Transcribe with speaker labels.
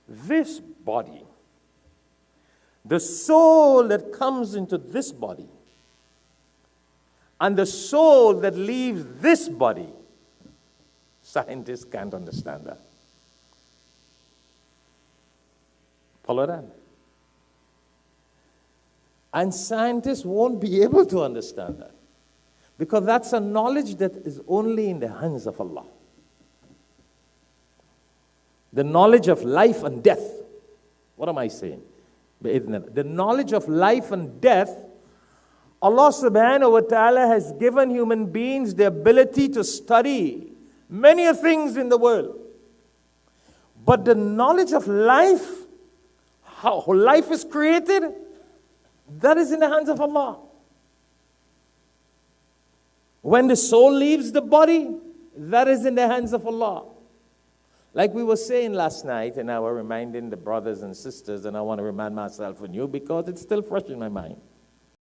Speaker 1: this body, the soul that comes into this body, and the soul that leaves this body, scientists can't understand that. Follow that? And scientists won't be able to understand that, because that's a knowledge that is only in the hands of Allah. The knowledge of life and death. What am I saying? The knowledge of life and death, Allah subhanahu wa ta'ala has given human beings the ability to study many things in the world. But the knowledge of life, how life is created, that is in the hands of Allah. When the soul leaves the body, that is in the hands of Allah. Like we were saying last night, and I was reminding the brothers and sisters, and I want to remind myself and you because it's still fresh in my mind.